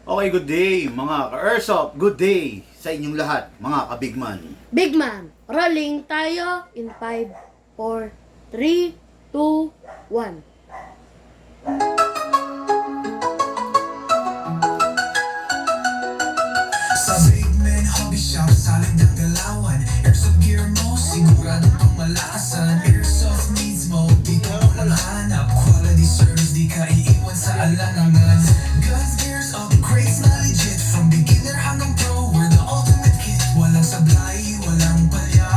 Okay, good day mga ka-Airsoft. Good day sa inyong lahat, mga ka-Bigman. Big man, rolling tayo in 5, 4, 3, 2, 1. Sa big man hobby shop, salad ng galawan. Airsoft gear mo, sigurado pang malakasan. Airsoft needs mo, dito mo lang hanap. Quality service, di ka iiwan sa alangan. Guns, gears, upgrades na legit. From beginner hanggang pro, we're the ultimate kit. Walang sablay, walang palya.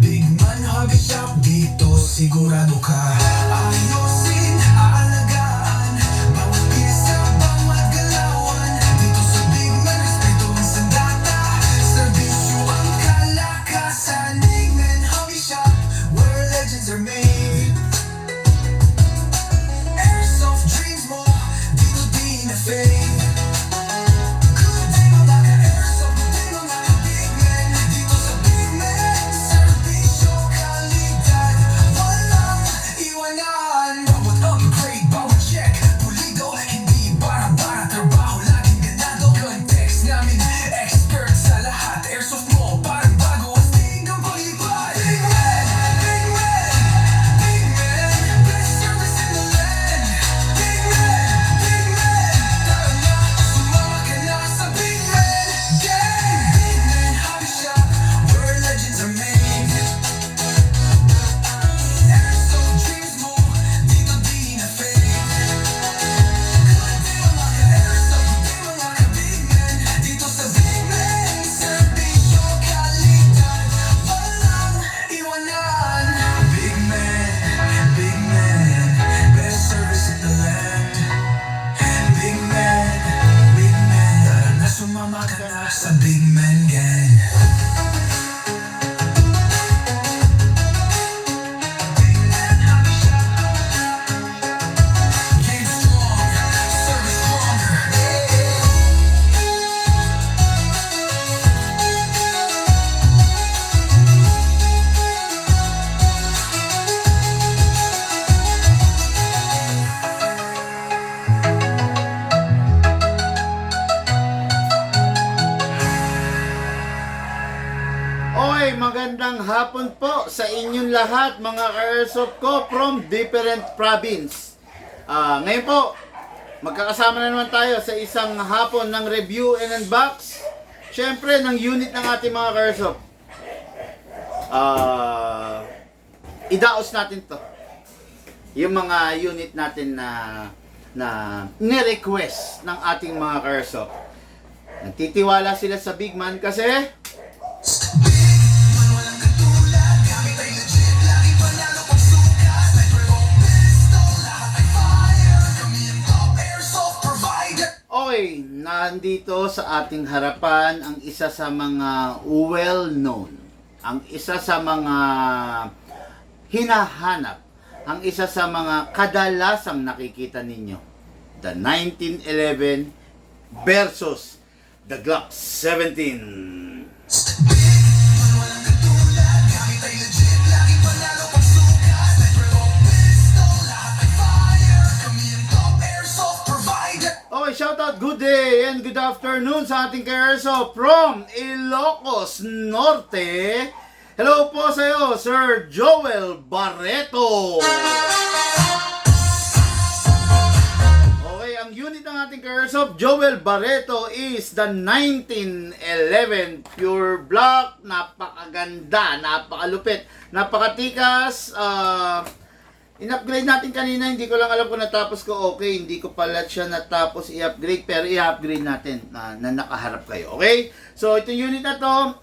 Big man hobby shop, dito sigurado ka. Ayusin, aalagaan, bawat pyesa, bawat galawan. Dito sa Big Man, respeto ang sandata. Serbisyo ang kalakasan. Big Man Hobby Shop, where legends are made. Airsoft dreams mo, dito di na fade. Good day mga ka-airsoft, good day mga ka-Big Man. Dito sa Big Man, serbisyo, kalidad, walang iwanan. Bawat upgrade, bawat check, pulido, hindi bara-bara. Trabaho laging ganado, context namin, expert sa lahat. Airsoft mo, parang bago, astig ang paglipad. Big Man, Big Man, Big Man, best service in the land. Big Man, Big Man, tara na, sumama ka na sa Big Man gang. Big Man Hobby Shop, where legends are made. Airsoft dreams mo, dito di na fade. Good day mga ka-airsoft, good day mga ka-Big Man. Dito sa Big Man, serbisyo, kalidad, walang iwanan. Big Man, best service in the land. Big Man, tara na sumama ka na sa Big Man gang. Big Man Hobby Shop, game strong, service stronger. Okay, magandang hapon po sa inyong lahat, mga ka-Airsoft ko from different province. Ngayon po, magkakasama na naman tayo sa isang hapon ng review and unbox. Siyempre, ng unit ng ating mga ka-Airsoft. Idaos natin to. Yung mga unit natin na ni-request ng ating mga ka-Airsoft. Nagtitiwala sila sa Big Man kasi Walang katulad, gamit ay legit. Lagi panalo pag suka. Sniper o pistol, lahat ay fire. Kami ang top airsoft provider. okay, nandito sa ating harapan ang isa sa mga well-known, ang isa sa mga hinahanap, ang isa sa mga kadalasang nakikita ninyo, the 1911 versus the Glock 17. Walang katulad, gamit ay legit. Lagi panalo pag suka. Sniper o pistol, lahat ay fire. Kami ang top airsoft provider. Okay, shoutout, good day and good afternoon sa ating ka-Airsoft from Ilocos Norte. Hello po sa iyo, Sir Joel Barreto. Okay, ang unit ng ating ka-Airsoft, Joel Barreto, is the 1911 Pure Block. Napakaganda, napakalupit, napakatikas. In-upgrade natin kanina, hindi ko lang alam kung natapos ko okay, hindi ko pala siya natapos i-upgrade, pero i-upgrade natin na nakaharap kayo, okay? So, itong unit na to,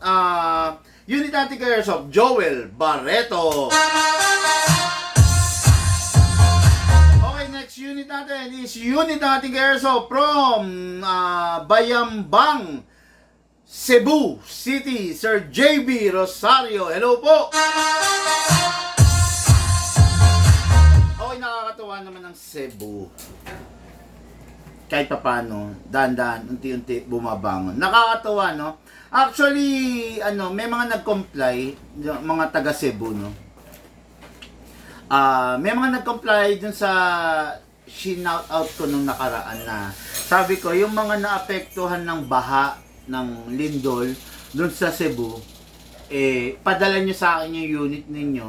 unit natin kay Airsoft, Joel Barreto. Okay, next unit natin is unit natin kay Airsoft from Bayambang, Cebu City, Sir JB Rosario. Hello po! Okay, nakakatuwa naman ng Cebu. Kahit pa paano, dahan-dahan, unti-unti bumabangon. Nakakatuwa, no? Actually, may mga nag-comply, mga taga Cebu, no? May mga nag-comply dun sa shinout out ko nung nakaraan na sabi ko, yung mga naapektuhan ng baha ng lindol dun sa Cebu, padala nyo sa akin yung unit ninyo,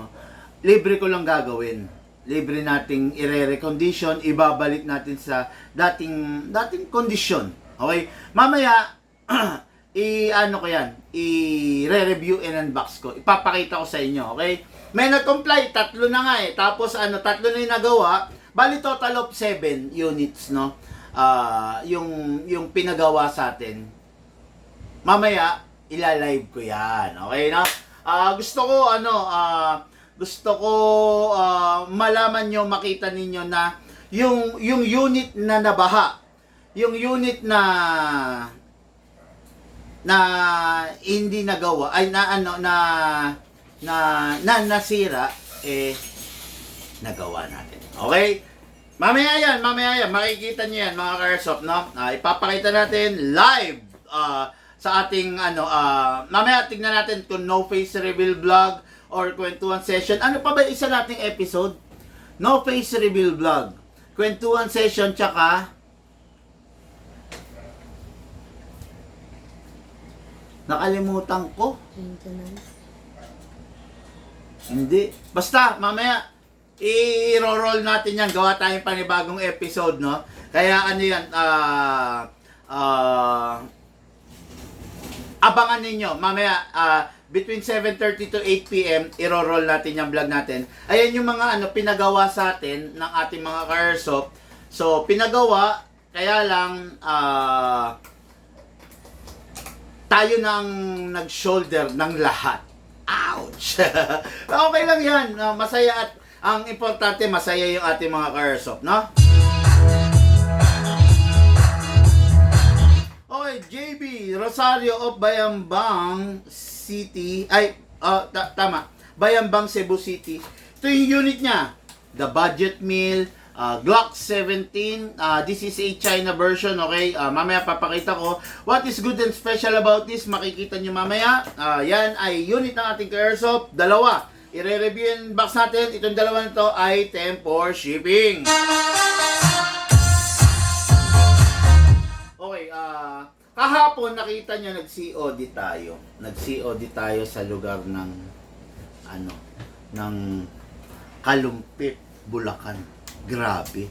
libre ko lang gagawin. Libre nating ire-recondition, ibabalik natin sa dating kondisyon. Okay? Mamaya, i-ano ko yan, i-re-review and unbox ko. Ipapakita ko sa inyo, okay? May nag-comply, 3 na nga Tapos 3 na yung nagawa. Bali total of 7 units, no? Yung pinagawa sa atin. Mamaya, ila-live ko yan, okay, no? Gusto ko malaman nyo, makita ninyo na yung unit na nabaha, yung unit na hindi nagawa ay nasira, nagawa natin. Okay? Mamaya yan, makikita nyo yan mga ka-airsoft, no? Ipapakita natin live sa ating mamaya tignan natin kung no face reveal vlog or kwentuhan session. Ano pa ba isa nating episode? No face reveal vlog, kwentuhan session, tsaka nakalimutan ko. Maintenance. Hindi. Basta, mamaya, i-roll natin yan. Gawa tayong panibagong episode, no? Kaya ano yan, abangan ninyo. Mamaya, between 7:30 to 8 p.m., i-roll natin yung vlog natin. Ayan yung mga pinagawa sa atin ng ating mga ka-airsoft. So, pinagawa, kaya lang, tayo nang nag-shoulder ng lahat. Ouch! Okay lang yan. Masaya at ang importante, masaya yung ating mga ka-airsoft, no? Okay, JB Rosario of Bayambang City. Tama. Bayambang, Cebu City. Ito yung unit niya. The budget meal, Glock 17. This is a China version, okay? Mamaya papakita ko what is good and special about this. Makikita nyo mamaya. Yan ay unit ng ating ka-airsoft. Dalawa. I-review and box natin. Itong dalawa na to ay for shipping. Okay, kahapon nakita nyo nag-COD tayo. Nag-COD tayo sa lugar ng ng Kalumpit, Bulacan. Grabe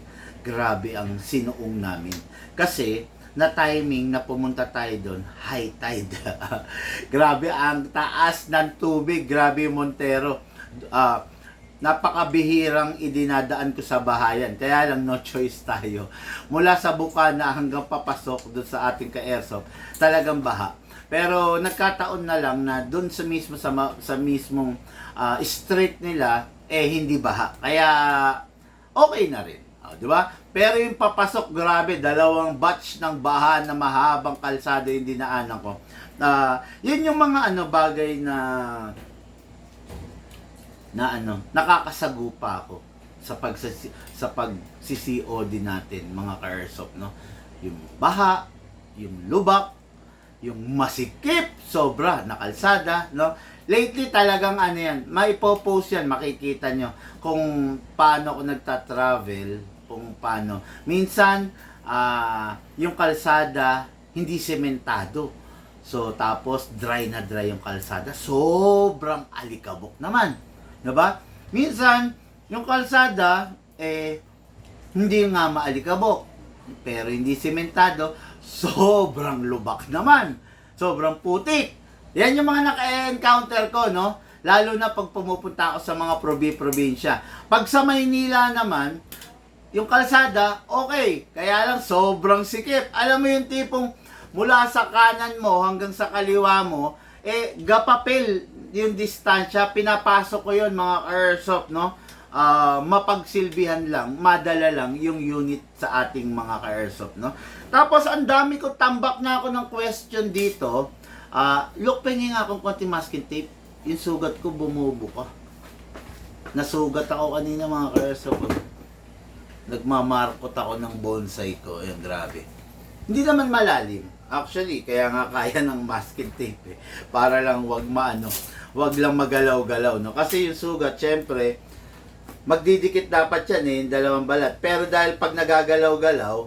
ang sinuong namin. Kasi, na timing na pumunta tayo doon, high tide. Grabe ang taas ng tubig. Grabe yung Montero. Napakabihirang idinadaan ko sa bahayan. Kaya lang no choice tayo. Mula sa Bukana hanggang papasok doon sa ating ka-airsoft, talagang baha. Pero nagkataon na lang na doon sa mismong street nila, hindi baha. Kaya okay na rin. Di ba? Pero yung papasok, grabe, 2 batch ng baha na mahabang kalsada yung dinaanan ko. Yun yung mga bagay na nakakasagupa ako sa pag-COD natin, mga ka-airsoft, no? Yung baha, yung lubak, yung masikip, sobra, na kalsada, no? Lately talagang yan, maipopost yan, makikita nyo kung paano ako nagta-travel, kung paano. Minsan, yung kalsada, hindi sementado. So, tapos, dry na dry yung kalsada. Sobrang alikabok naman. Diba? Minsan, yung kalsada, hindi nga maalikabok. Pero hindi sementado, sobrang lubak naman. Sobrang putik. Yan yung mga naka-encounter ko, no? Lalo na pag pumupunta ako sa mga probinsya. Pag sa Maynila naman, yung kalsada, okay. Kaya lang, sobrang sikip. Alam mo yung tipong mula sa kanan mo hanggang sa kaliwa mo, gapapel yung distansya. Pinapasok ko yun, mga airsoft, no? Mapagsilbihan lang, madala lang yung unit sa ating mga ka-airsoft, no? Tapos, ang dami ko, tambak na ako ng question dito. Look, pengi nga akong konti masking tape. Yung sugat ko, bumubuka. Nasugat ako kanina, mga ka-airsoft. Nagmamarkot ako ng bonsai ko. Ayan, grabe. Hindi naman malalim. Actually, kaya nga kaya ng masking tape, para lang wag lang magalaw-galaw, no? Kasi yung sugat, syempre, magdidikit dapat yan yung dalawang balat. Pero dahil pag nagagalaw-galaw,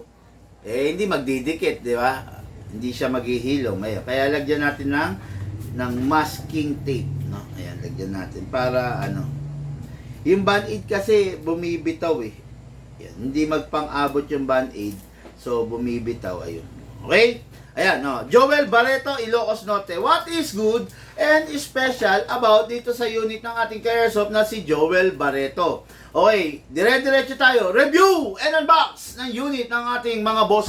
hindi magdidikit, di ba? Hindi siya maghihilom. Ayan. Kaya lagyan natin ng masking tape, no? Ayan, lagyan natin para yung band-aid kasi bumibitaw eh. Yan, hindi magpang-abot yung band-aid. So, bumibitaw. Ayun. Okay? Ayan, no. Joel Barreto, Ilocos Norte. What is good and special about dito sa unit ng ating ka-airsoft na si Joel Barreto? Okay, dire-diretso tayo. Review and unbox ng unit ng ating mga boss.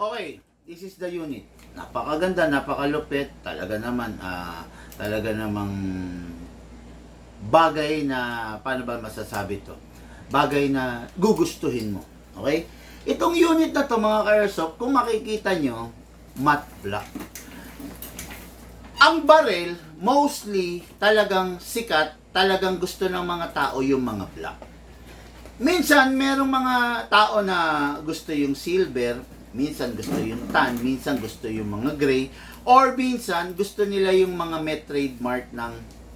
Okay, this is the unit. Napakaganda, napakalupit. Talaga namang bagay na, paano ba masasabi to? Bagay na gugustuhin mo. Okay? Itong unit na to mga ka-airsoft, kung makikita nyo, matte black. Ang barrel, mostly, talagang sikat, talagang gusto ng mga tao yung mga black. Minsan, merong mga tao na gusto yung silver, minsan gusto yung tan, minsan gusto yung mga gray, or minsan gusto nila yung mga may trademark ng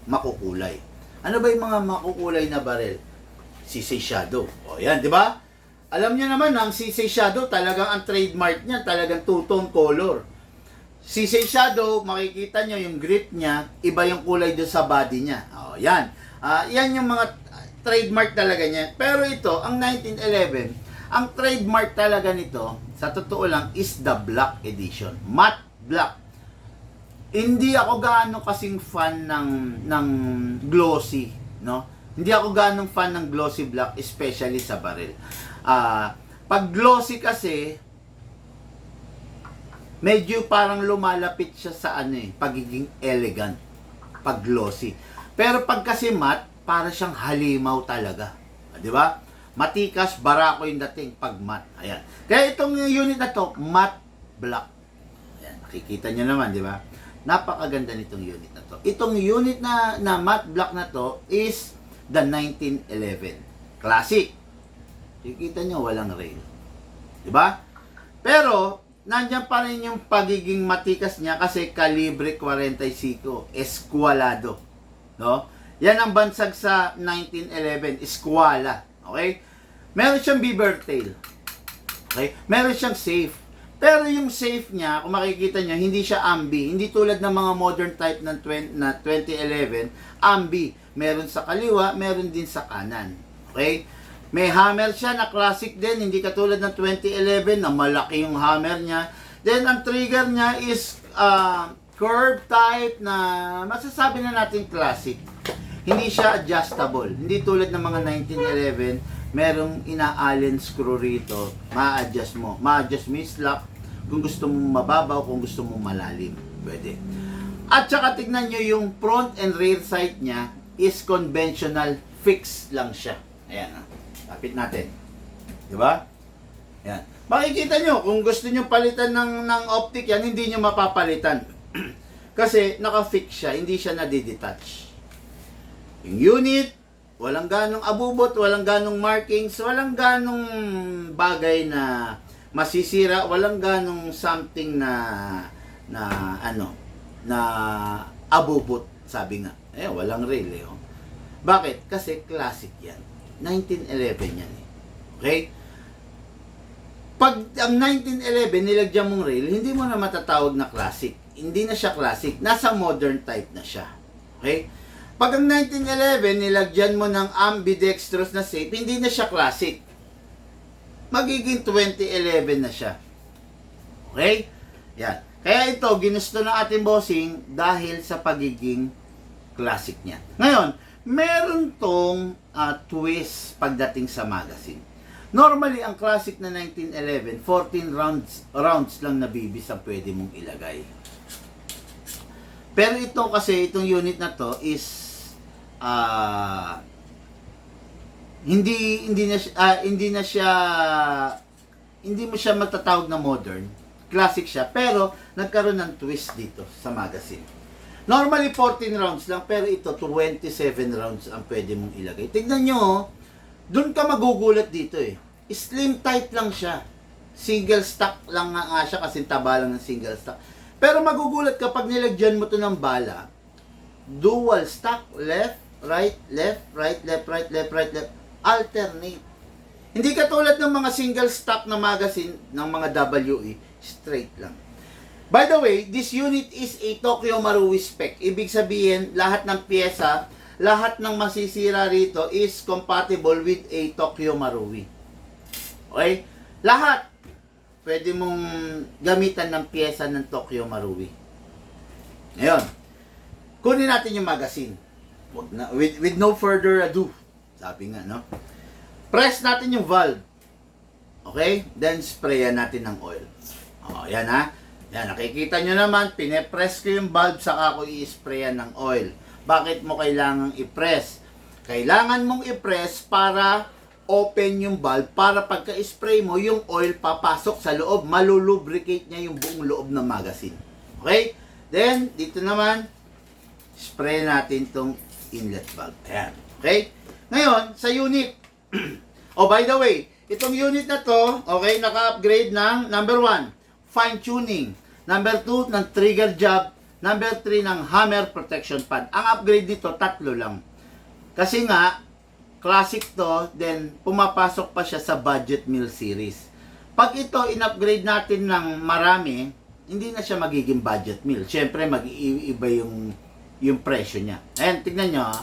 makukulay. Ano ba yung mga makukulay na barrel? CC Shadow. O yan, di ba? Alam niyo naman, ang CC Shadow, talagang ang trademark niya, talagang two-tone color. CC Shadow, makikita niyo yung grip niya, iba yung kulay doon sa body niya. O yan. Yan yung mga trademark talaga niya. Pero ito, ang 1911, ang trademark talaga nito, sa totoo lang, is the black edition. Matte black. Hindi ako gaano kasing fan ng glossy, no? Hindi ako gaano fan ng glossy black, especially sa barrel. Pag glossy kasi, medyo parang lumalapit siya sa pagiging elegant. Pag glossy. Pero pag kasi matte, para siyang halimaw talaga. Di ba? Matikas, barako yung dating pag matte. Ayan. Kaya itong unit na to, matte black. Ayan, makikita nyo naman, di ba? Napakaganda nitong unit na to. Itong unit na matte black na to is the 1911. Classic. Kikita nyo, walang rail. Diba? Pero, nandyan pa rin yung pagiging matikas niya kasi kalibre 45, eskwalado. No? Yan ang bansag sa 1911, eskwala. Okay? Meron siyang beaver tail. Okay? Meron siyang safe. Pero yung safe niya, kung makikita niyo, hindi siya ambi. Hindi tulad ng mga modern type ng 2011, ambi. Meron sa kaliwa, meron din sa kanan. Okay? May hammer siya na classic din, hindi katulad ng 2011 na malaki yung hammer niya. Then, ang trigger niya is curve type na masasabi na natin classic. Hindi siya adjustable. Hindi tulad ng mga 1911, merong ina-allen screw rito, ma-adjust mo. Ma-adjust mo yung slap, kung gusto mo mababaw, kung gusto mo malalim. Pwede. At saka tignan nyo yung front and rear sight niya is conventional, fixed lang siya. Ayan. Lapit natin. Diba? Ayan. Makikita nyo, kung gusto nyo palitan ng optic yan, hindi nyo mapapalitan. Kasi naka-fix siya, hindi siya nadidetach. Yung unit, walang ganong abubot, walang ganong markings, walang ganong bagay na masisira, walang ganong something na abubot, sabi nga. Walang rail oh. Bakit? Kasi classic yan. 1911 yan eh. Okay? Pag ang 1911 nilagyan mong rail, hindi mo na matatawag na classic. Hindi na siya classic. Nasa modern type na siya. Okay? Pag ang 1911 nilagyan mo ng ambidextrous na safe, hindi na siya classic. Magiging 2011 na siya. Okay? Yan. Kaya ito, ginusto ng ating bossing dahil sa pagiging classic niya. Ngayon, meron tong twist pagdating sa magazine. Normally, ang classic na 1911, 14 rounds lang na bibis ang pwede mong ilagay. Pero ito kasi, itong unit na to is hindi mo siya matatawag na modern. Classic siya, pero nagkaroon ng twist dito sa magazine. Normally 14 rounds lang, pero ito 27 rounds ang pwede mong ilagay. Tignan nyo, doon ka magugulat dito eh. Slim type lang siya. Single stock lang nga siya kasi taba lang ng single stock. Pero magugulat kapag nilagyan mo to ng bala, dual stack, left, right, left, right, left, right, left, right, left, alternate. Hindi katulad ng mga single stack na magazine ng mga WE, straight lang. By the way, this unit is a Tokyo Marui spec. Ibig sabihin, lahat ng pyesa, lahat ng masisira rito is compatible with a Tokyo Marui. Okay? Lahat pwede mong gamitan ng pyesa ng Tokyo Marui. Ngayon, kunin natin yung magazine. With no further ado. Sabi nga, no? Press natin yung valve. Okay? Then, sprayan natin ng oil. O, yan ha. Yan, nakikita nyo naman, pinepress ko yung valve, saka ko i-sprayan ng oil. Bakit mo kailangang i-press? Kailangan mong i-press para open yung valve, para pagka-spray mo, yung oil papasok sa loob, malulubricate niya yung buong loob ng magazine. Okay? Then, dito naman, spray natin tong inlet valve. Ayan. Okay? Ngayon, sa unit. Oh, by the way, itong unit na to, okay, naka-upgrade ng number 1, fine tuning. Number 2, ng trigger job. Number 3, ng hammer protection pad. Ang upgrade dito, 3 lang. Kasi nga, classic to, then pumapasok pa siya sa budget meal series. Pag ito, in-upgrade natin ng marami, hindi na siya magiging budget meal. Siyempre, mag-iiba yung presyo niya. Ayan, tignan nyo ha.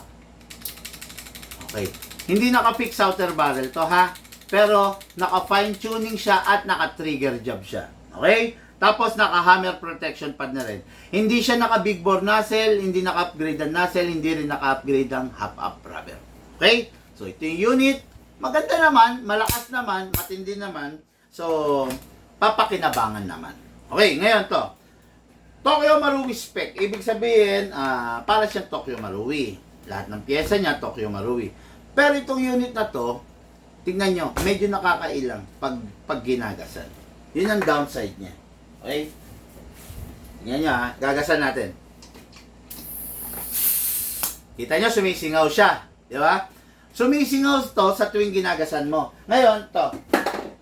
Okay. Hindi naka-fix outer barrel to ha. Pero, naka-fine tuning siya at naka-trigger job siya. Okay? Tapos, naka-hammer protection pad na rin. Hindi siya naka-big bore nozzle, hindi naka-upgrade ang nozzle, hindi rin naka-upgrade ang half-up rubber. Okay? So, ito yung unit. Maganda naman, malakas naman, matindi naman. So, papakinabangan naman. Okay, ngayon to. Tokyo Marui spec. Ibig sabihin, para siyang Tokyo Marui. Lahat ng pyesa niya, Tokyo Marui. Pero itong unit na to, tingnan nyo, medyo nakakailang pag ginagasan. Yun ang downside niya. Okay? Tingnan nyo ha, gagasan natin. Kita nyo, sumisingaw siya. Di ba? Sumisingaw to sa tuwing ginagasan mo. Ngayon, to.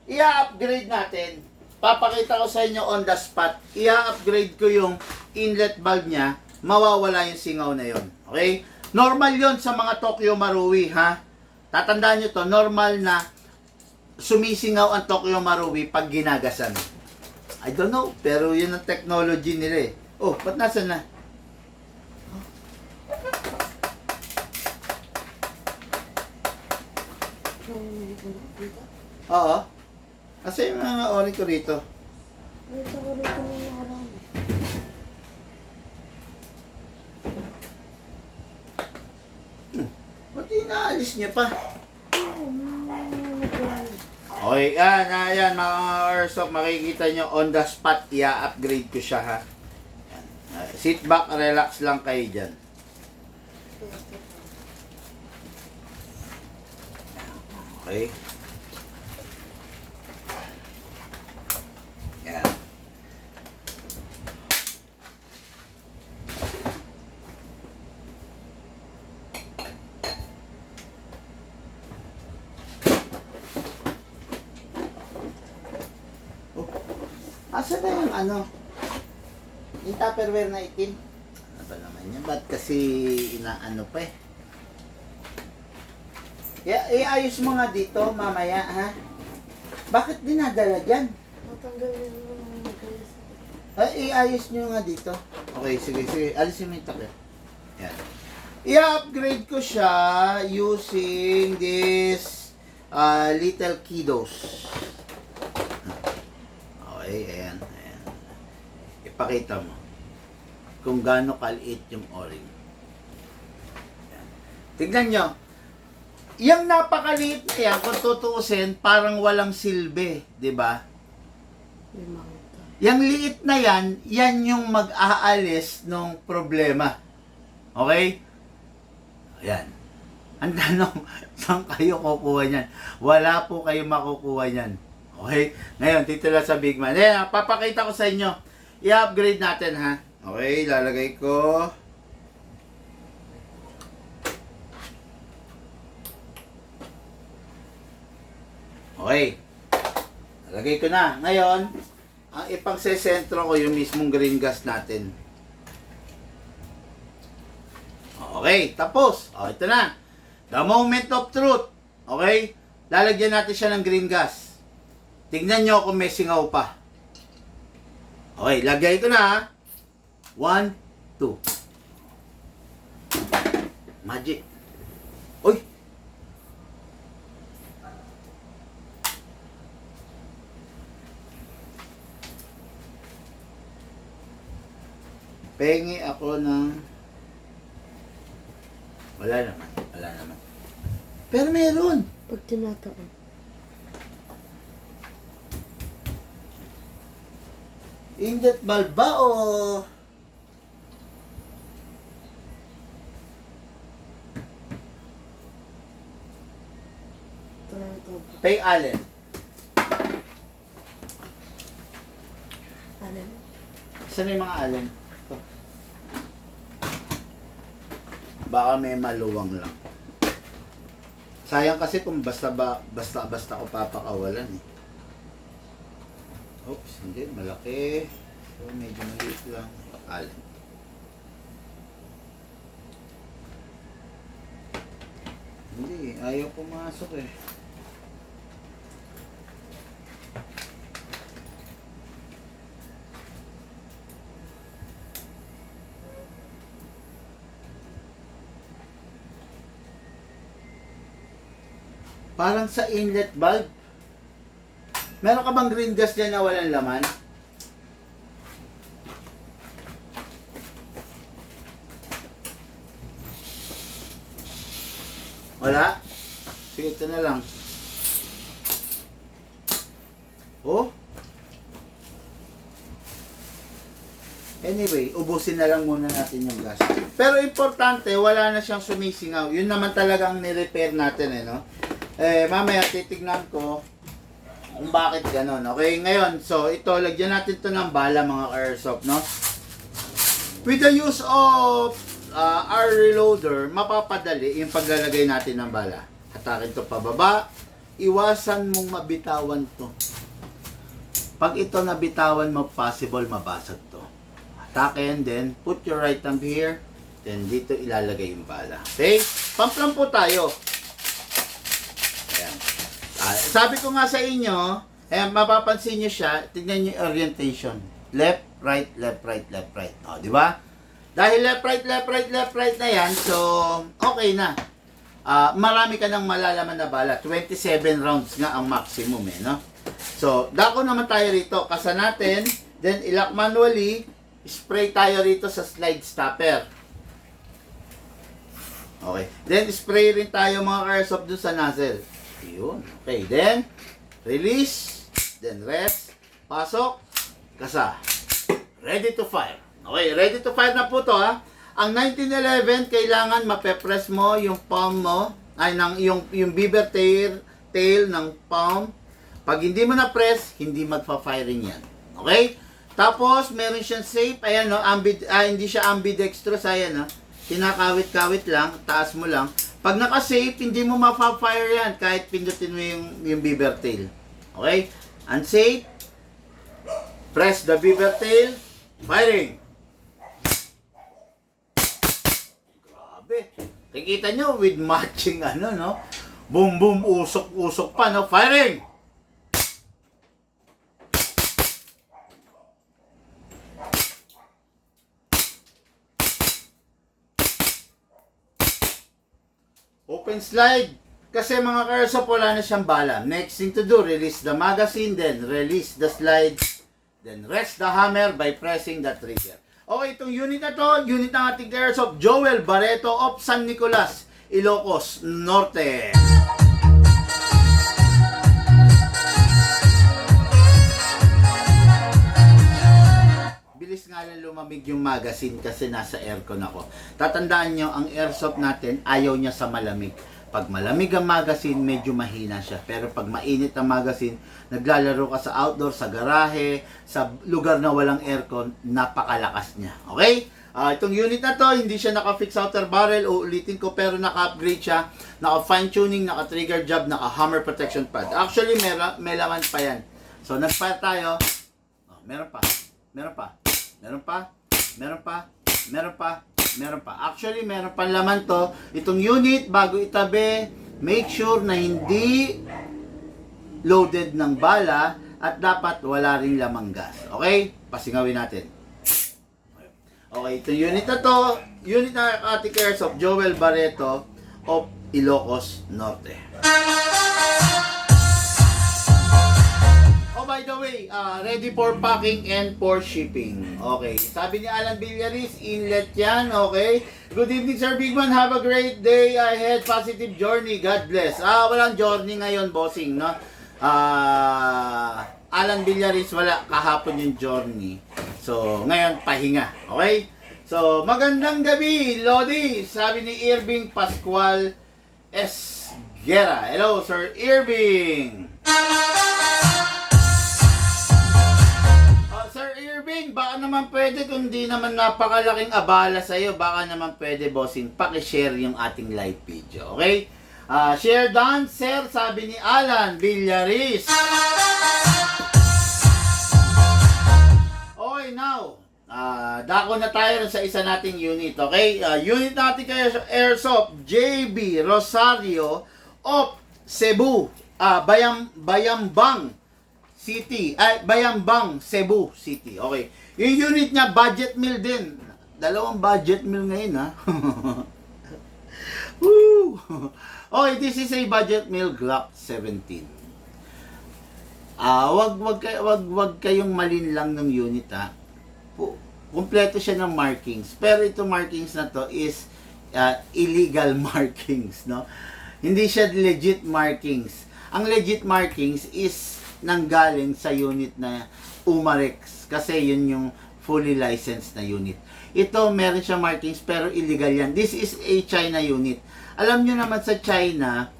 I-upgrade natin. Papakita ko sa inyo on the spot. I-upgrade ko yung inlet valve niya. Mawawala yung singaw na yon. Okay? Normal yon sa mga Tokyo Marui, ha? Tatandaan nyo to, normal na sumisingaw ang Tokyo Marui pag ginagasan. I don't know, pero yun ang technology nila eh. Oh, ba't nasan na? Oo. Kasi yung mga orin ko rito. Ba't inaalis niya pa? Okay, yan mga airsoft, makikita nyo on the spot, i-upgrade ko siya ha. Yan. Sit back, relax lang kayo dyan. Okay. Yan. Oh. Asa na yung ano? Yung Tupperware na itim? Ano ba naman yan? Ba't kasi inaano pa eh? Iayos mo nga dito mamaya ha? Bakit dinadala dyan? Ay, iayos nyo nga dito. Okay, sige. Alisin mo yung takip. Yan. I-upgrade ko siya using this little kiddos. Okay, ayan. Ipakita mo kung gaano kaliit yung o-ring. Yan. Tignan nyo. Yung napakaliit na yan, kung tutuusin, parang walang silbi, di ba? Yung liit na yan, yan yung mag-aalis ng problema. Okay? Ayan. Ang tanong, saan kayo kukuha niyan? Wala po kayo makukuha niyan. Okay? Ngayon, dito lang sa Big Man. Ayan, papakita ko sa inyo. I-upgrade natin, ha? Okay, lalagay ko. Okay. Lalagay ko na. Ngayon, ang ipangsesentro ko yung mismong green gas natin. Okay, tapos. O, ito na. The moment of truth. Okay? Lalagyan natin siya ng green gas. Tingnan nyo kung may singaw pa. Okay, lagay ko na. 1, 2. Magic. Uy! Pengi ako ng... Wala naman. Wala naman. Pero meron. Pag tinataon. Ingot bulb ba o... Pay Allen. Alin? Saan yung mga Allen? Ito. Baka may maluwang lang. Sayang kasi kung basta ko papakawalan eh. Oops, hindi. Malaki. So, medyo maliit lang. Allen. Hindi, ayaw pumasok eh. Parang sa inlet valve. Meron ka bang green gas dyan na walang laman? Wala? Sige, ito na lang. Oh? Anyway, ubusin na lang muna natin yung gas. Pero importante, wala na siyang sumisingaw. Yun naman talaga ang nirepair natin eh, no? Mamaya titignan ko kung bakit ganon. Okay, ngayon, so ito, lagyan natin to ng bala mga airsoft, no? With the use of our reloader, mapapadali yung paglalagay natin ng bala. Hatakin to pababa, iwasan mong mabitawan to. Pag ito nabitawan mo, possible mabasag to. Hatakin, then put your right thumb here, then dito ilalagay yung bala. Okay? Pamplam po tayo. Ayan. Sabi ko nga sa inyo, mapapansin nyo siya, tignan nyo yung orientation. Left, right, left, right, left, right. O, di ba? Dahil left, right, left, right, left, right na yan, so, okay na. Marami ka nang malalaman na bala. 27 rounds nga ang maximum eh, no? So, dako naman tayo rito. Kasa natin, then ilock manually, spray tayo rito sa slide stopper. Okay. Then, spray rin tayo mga airsoft dun sa nozzle. Yun. Okay. Then, release. Then, rest. Pasok. Kasa. Ready to fire. Okay. Ready to fire na po to, ha. Ang 1911, kailangan mape-press mo yung palm mo, ay, yung beaver tail ng palm. Pag hindi mo na-press, hindi magpa-firing yan. Okay? Tapos, meron siyang safe. Ayan, no? Hindi siya ambidextrous. Ayan, no? Kinakawit-kawit lang. Taas mo lang. Pag naka-safe, hindi mo mapa-fire yan kahit pindutin mo yung beaver tail. Okay? Unsafe. Press the beaver tail. Firing. Grabe. Kikita nyo with matching ano, no? Boom, boom, usok-usok pa, no? Firing! Open slide. Kasi mga airsoft, wala na siyang bala. Next thing to do, release the magazine, then release the slide, then rest the hammer by pressing the trigger. Okay, itong unit na to, unit ng ating airsoft, Joel Barreto of San Nicolas, Ilocos Norte. Bilis nga lang lumamig yung magazine kasi nasa aircon ako. Tatandaan nyo, ang airsoft natin, ayaw niya sa malamig. Pag malamig ang magazine, medyo mahina siya. Pero pag mainit ang magazine, naglalaro ka sa outdoor, sa garahe, sa lugar na walang aircon, napakalakas niya. Okay? Itong unit na to, hindi siya naka-fix outer barrel, uulitin ko, pero naka-upgrade siya. Naka-fine tuning, naka-trigger job, naka-hammer protection pad. Actually, may laman pa yan. So, nag-fire tayo. meron pa, meron pa, meron pa, meron pa, meron pa, meron pa. Actually, meron pa laman to. Itong unit, bago itabi, make sure na hindi loaded ng bala at dapat wala ring lamang gas. Okay? Pasingawin natin. Okay, itong unit na to, unit na Ate Airsoft Joel Barreto of Ilocos Norte. Oh, by the way, ready for packing and for shipping. Okay, sabi ni Alan Villaris, inlet yan, okay? Good evening, Sir Bigman. Have a great day ahead. Positive journey. God bless. Walang journey ngayon, bossing, no? Alan Villaris, wala. Kahapon yung journey. So, ngayon, pahinga. Okay? So, magandang gabi, Lodi. Sabi ni Irving Pascual S. Guerra. Hello, Sir Irving. Sir Irving, baka naman pwede, kung di naman napakalaking abala sa'yo, baka naman pwede, bossing, pakishare yung ating live video. Okay? Share done, sir, sabi ni Alan Villaris. Okay, now, dako na tayo sa isa nating unit, okay? Unit natin kay Airsoft JB Rosario of Cebu, Bayambang City, Bayambang, Cebu City, okay? Yung unit niya, budget meal din. Dalawang budget meal ngayon, ha? Woo! Okay, this is a budget meal Glock 17. Wag kayong malinlang ng unit, ha. Kumpleto siya ng markings. Pero itong markings na to is illegal markings, no? Hindi siya legit markings. Ang legit markings is nanggaling sa unit na Umarex kasi yun yung fully licensed na unit. Ito meron siya markings pero illegal yan. This is a China unit. Alam nyo naman sa China,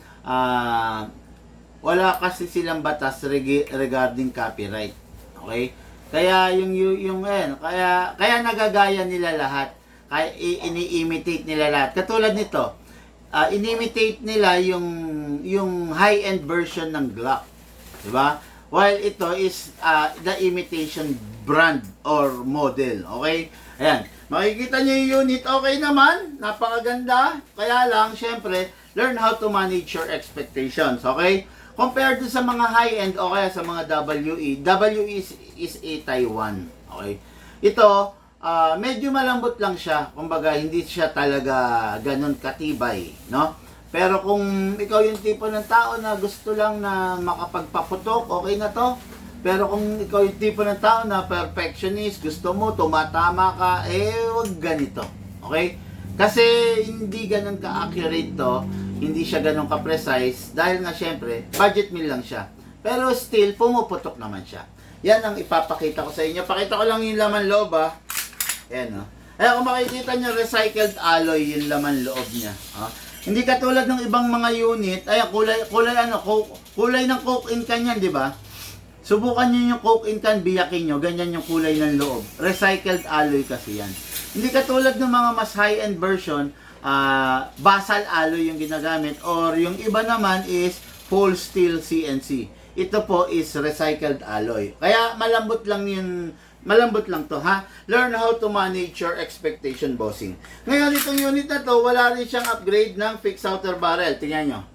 wala kasi silang batas regarding copyright. Okay? Kaya kaya nagagaya nila lahat. Kaya ini-imitate nila lahat. Katulad nito, ini-imitate nila yung high-end version ng Glock. Diba? While ito is the imitation brand or model. Okay? Ayan. Makikita nyo yung unit, okay naman, napakaganda, kaya lang, syempre, learn how to manage your expectations, okay? Compared to sa mga high-end o kaya sa mga WE, WE is a Taiwan, okay? Ito, medyo malambot lang siya, kumbaga, hindi siya talaga ganun katibay, no? Pero kung ikaw yung tipo ng tao na gusto lang na makapagpaputok, okay na to. Pero kung ikaw yung tipo ng tao na perfectionist, gusto mo, tumatama ka, wag ganito. Okay? Kasi hindi ganun ka-accurate to, hindi siya ganun ka-precise, dahil nga syempre, budget meal lang siya. Pero still, pumuputok naman siya. Yan ang ipapakita ko sa inyo. Pakita ko lang yung laman loob, ha. Ayan, ha. Kaya kung makikita nyo, recycled alloy yung laman loob niya. Ha? Hindi katulad ng ibang mga unit, kulay ng coke in can yan, di ba? Subukan nyo yung coke in can, biyakin nyo, ganyan yung kulay ng loob. Recycled alloy kasi yan. Hindi katulad ng mga mas high-end version, basal alloy yung ginagamit, or yung iba naman is full steel CNC. Ito po is recycled alloy. Kaya malambot lang to, ha? Learn how to manage your expectation, bossing. Ngayon, itong unit na to, wala rin siyang upgrade ng fixed outer barrel. Tingnan nyo.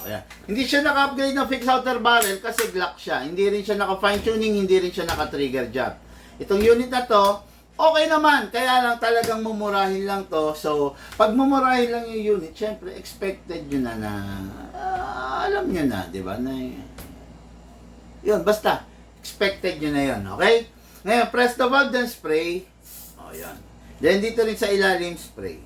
Ayan. Hindi siya naka-upgrade ng fixed outer barrel kasi Glock siya. Hindi rin siya naka-fine tuning, hindi rin siya naka-trigger job. Itong unit na to, okay naman. Kaya lang talagang mumurahin lang to. So, pag mumurahin lang yung unit, syempre, expected nyo na alam nyo na, di ba? Yun, basta. Expected nyo na yun, okay? Ngayon, press the valve, then spray. O, yan. Then, dito rin sa ilalim, spray.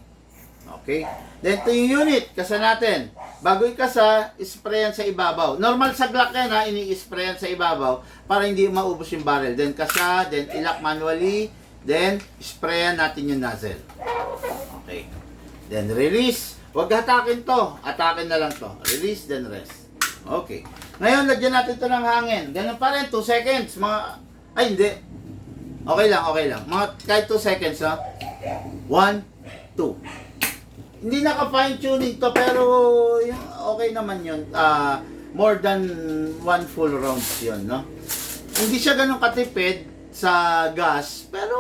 Okay? Then, ito yung unit. Kasa natin. Bago ikasa, sprayan sa ibabaw. Normal sa Glock yan, ha? Ini-sprayan sa ibabaw para hindi maubos yung barrel. Then, kasa, then, ilock manually. Then, sprayan natin yung nozzle. Okay. Then, release. Huwag hatakin to. Atakin na lang to. Release, then rest. Okay. Ngayon, lagyan natin ito ng hangin. Ganun pa rin, 2 seconds. Ay, hindi. Okay lang. Kahit 2 seconds, ha? 1, 2. Hindi naka-fine tuning to, pero okay naman yun. More than 1 full rounds yun, no? hindi siya ganun katipid sa gas, pero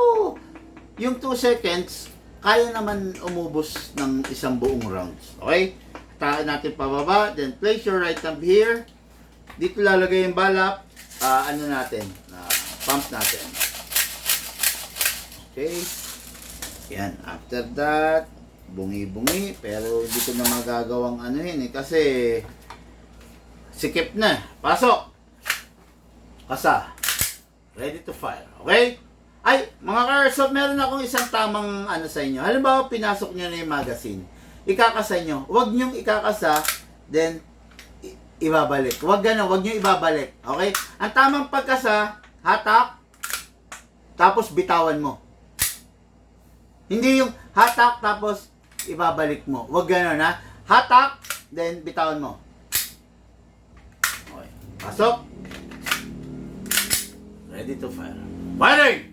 yung 2 seconds, kaya naman umubos ng isang buong rounds. Okay? Taan natin pababa, then place your right thumb here. Dito lalagay yung balak, pump natin. Okay? Yan, after that, bungi-bungi, pero hindi ko na magagawang kasi sikip na. Pasok! Kasa. Ready to fire. Okay? Ay, mga ka-airsoft, meron akong isang tamang sa inyo. Halimbawa, pinasok nyo na yung magazine. Ikakasa nyo. Huwag nyong ikakasa, then ibabalik. Huwag gano'n, huwag nyo ibabalik. Okay? Ang tamang pagkasa, hatak, tapos bitawan mo. Hindi yung hatak, tapos ibabalik mo. Huwag gano'n, ha? Hatak, then bitawan mo. Okay. Pasok. Ready to fire. Firing!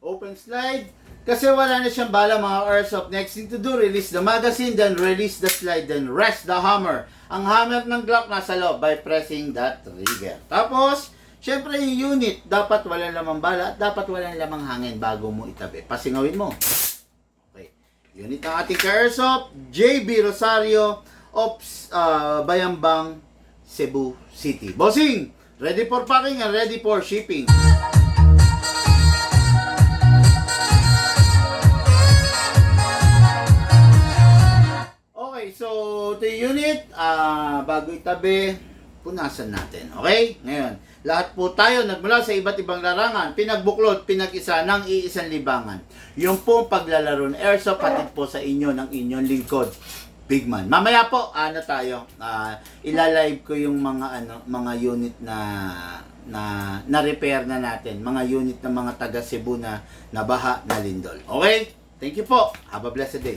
Open slide. Kasi wala na siyang bala mga airsoft. Next thing to do, release the magazine, then release the slide, then rest the hammer. Ang hammer ng Glock nasa loob by pressing that trigger. Tapos, syempre yung unit, dapat walang lamang bala at dapat walang lamang hangin bago mo itabi. Pasingawin mo. Okay. Unit ng ating airsoft, JB Rosario of Bayambang, Cebu City. Bossing, ready for packing and ready for shipping. Okay, so the unit, bago itabi, punasan natin. Okay? Ngayon, lahat po tayo nagmula sa iba't ibang larangan, pinagbuklod, pinag-isa ng iisang libangan. Yung pong paglalaro ng airsoft, patid po sa inyo ng inyong lingkod, Bigman. Mamaya po, ilalive ko yung mga unit na repair na natin. Mga unit ng mga taga Cebu na baha na lindol. Okay? Thank you po. Have a blessed day.